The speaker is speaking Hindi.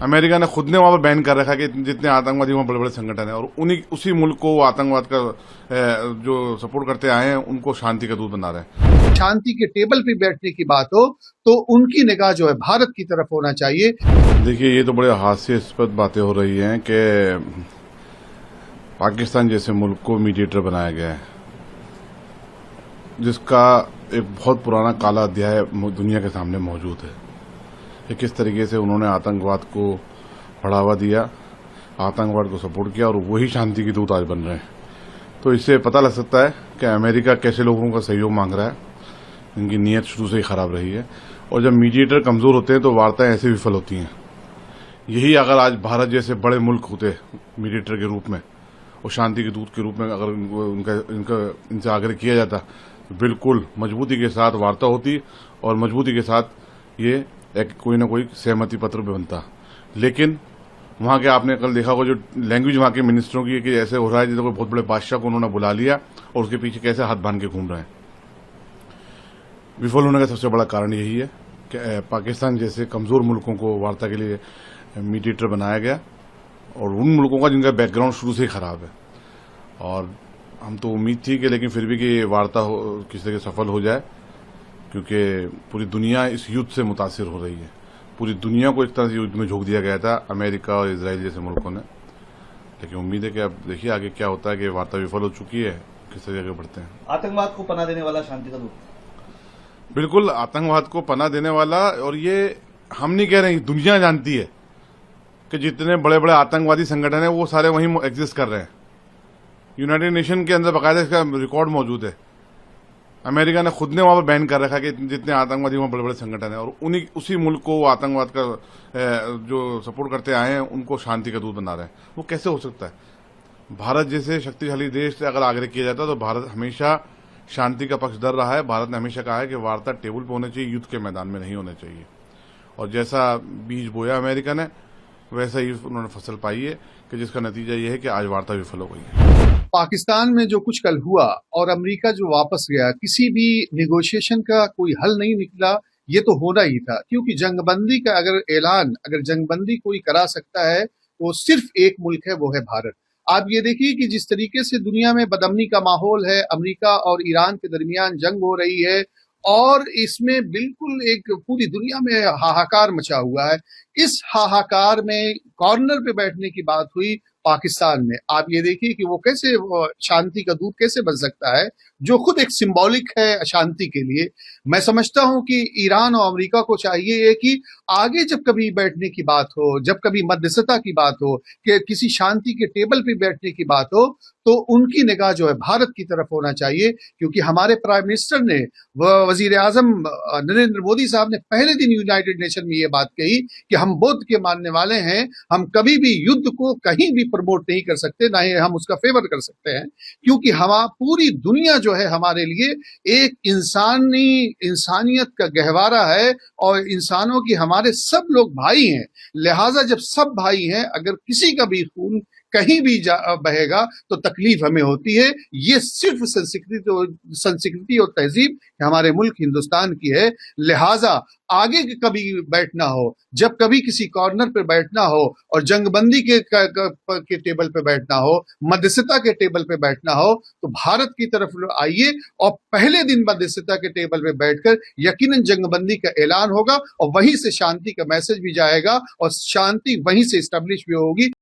अमेरिका ने खुद ने वहां पर बैन कर रखा है कि जितने आतंकवादी वहां बड़े बड़े संगठन हैं, और उसी मुल्क को वो आतंकवाद का जो सपोर्ट करते आए हैं उनको शांति का दूत बना रहे हैं। शांति के टेबल पे बैठने की बात हो तो उनकी निगाह जो है भारत की तरफ होना चाहिए। देखिए, ये तो बड़े हास्यास्पद बातें हो रही हैं कि पाकिस्तान जैसे मुल्क को मीडिएटर बनाया गया है, जिसका एक बहुत पुराना काला अध्याय दुनिया के सामने मौजूद है कि किस तरीके से उन्होंने आतंकवाद को बढ़ावा दिया, आतंकवाद को सपोर्ट किया, और वही शांति के दूत आज बन रहे हैं। तो इससे पता लग सकता है कि अमेरिका कैसे लोगों का सहयोग मांग रहा है, इनकी नीयत शुरू से ही खराब रही है। और जब मीडिएटर कमजोर होते हैं तो वार्ताएं ऐसे विफल होती हैं। यही अगर आज भारत जैसे बड़े मुल्क होते मीडिएटर के रूप में और शांति के दूत के रूप में, अगर इनसे आग्रह किया जाता तो बिल्कुल मजबूती के साथ वार्ता होती और मजबूती के साथ ये एक कोई ना कोई सहमति पत्र भी बनता। लेकिन वहां के आपने कल देखा होगा जो लैंग्वेज वहां के मिनिस्टरों की है कि ऐसे हो रहा है जैसे कोई बहुत बड़े बादशाह को उन्होंने बुला लिया और उसके पीछे कैसे हाथ बांध के घूम रहे हैं। विफल होने का सबसे बड़ा कारण यही है कि पाकिस्तान जैसे कमजोर मुल्कों को वार्ता के लिए मीडिएटर बनाया गया, और उन मुल्कों का जिनका बैकग्राउंड शुरू से ही खराब है। और हम तो उम्मीद थी कि लेकिन फिर भी कि ये वार्ता किसी तरह सफल हो जाए, क्योंकि पूरी दुनिया इस युद्ध से मुतासिर हो रही है। पूरी दुनिया को एक तरह से युद्ध में झोंक दिया गया था अमेरिका और इजराइल जैसे मुल्कों ने। लेकिन उम्मीद है कि अब देखिए आगे क्या होता है, कि वार्ता विफल हो चुकी है, किस तरह आगे बढ़ते हैं। आतंकवाद को पनाह देने वाला शांति का दूत, बिल्कुल आतंकवाद को पनाह देने वाला। और ये हम नहीं कह रहे हैं, दुनिया जानती है कि जितने बड़े बड़े आतंकवादी संगठन है वो सारे वहीं एग्जिस्ट कर रहे हैं। यूनाइटेड नेशन के अंदर बाकायदा इसका रिकॉर्ड मौजूद है। अमेरिका ने खुद ने वहां पर बैन कर रखा है कि जितने आतंकवादी वहां बड़े बड़े संगठन हैं, और उसी मुल्क को वो आतंकवाद का जो सपोर्ट करते आए हैं उनको शांति का दूत बना रहे हैं। वो कैसे हो सकता है? भारत जैसे शक्तिशाली देश से अगर आग्रह किया जाता तो भारत हमेशा शांति का पक्षधर रहा है। भारत ने हमेशा कहा है कि वार्ता टेबल पर होनी चाहिए, युद्ध के मैदान में नहीं होना चाहिए। और जैसा बीज बोया अमेरिका ने, वैसा ही उन्होंने फसल पाई है, कि जिसका नतीजा यह है कि आज वार्ता विफल हो गई है। पाकिस्तान में जो कुछ कल हुआ और अमेरिका जो वापस गया, किसी भी निगोशिएशन का कोई हल नहीं निकला। ये तो होना ही था, क्योंकि जंगबंदी का अगर जंगबंदी कोई करा सकता है वो सिर्फ एक मुल्क है, वो है भारत। आप ये देखिए कि जिस तरीके से दुनिया में बदअमनी का माहौल है, अमेरिका और ईरान के दरमियान जंग हो रही है और इसमें बिल्कुल एक पूरी दुनिया में हाहाकार मचा हुआ है। इस हाहाकार में कॉर्नर पे बैठने की बात हुई पाकिस्तान में। आप ये देखिए कि वो कैसे शांति का दूत कैसे बन सकता है, जो खुद एक सिंबॉलिक है शांति के लिए। मैं समझता हूं कि ईरान और अमेरिका को चाहिए कि आगे जब कभी बैठने की बात हो, जब कभी मध्यस्थता की बात हो, कि किसी शांति के टेबल पे बैठने की बात हो, तो उनकी निगाह जो है भारत की तरफ होना चाहिए। क्योंकि हमारे प्राइम मिनिस्टर ने, वजीर आजम नरेंद्र मोदी साहब ने पहले दिन यूनाइटेड नेशन में ये बात कही कि हम बुद्ध के मानने वाले हैं, हम कभी भी युद्ध को कहीं भी प्रमोट नहीं कर सकते, ना ही हम उसका फेवर कर सकते हैं। क्योंकि हम पूरी दुनिया जो है हमारे लिए एक इंसानियत का गहवारा है, और इंसानों की हमारे सब लोग भाई हैं। लिहाजा जब सब भाई हैं, अगर किसी का भी खून कहीं भी बहेगा तो तकलीफ हमें होती है। ये सिर्फ संस्कृति और तहजीब हमारे मुल्क हिंदुस्तान की है। लिहाजा आगे कभी बैठना हो, जब कभी किसी कॉर्नर पे बैठना हो और जंगबंदी के टेबल पे बैठना हो, मध्यस्थता के टेबल पे बैठना हो, तो भारत की तरफ आइए और पहले दिन मध्यस्थता के टेबल पे बैठकर यकीनन जंगबंदी का ऐलान होगा और वहीं से शांति का मैसेज भी जाएगा और शांति वहीं से स्टैब्लिश भी होगी।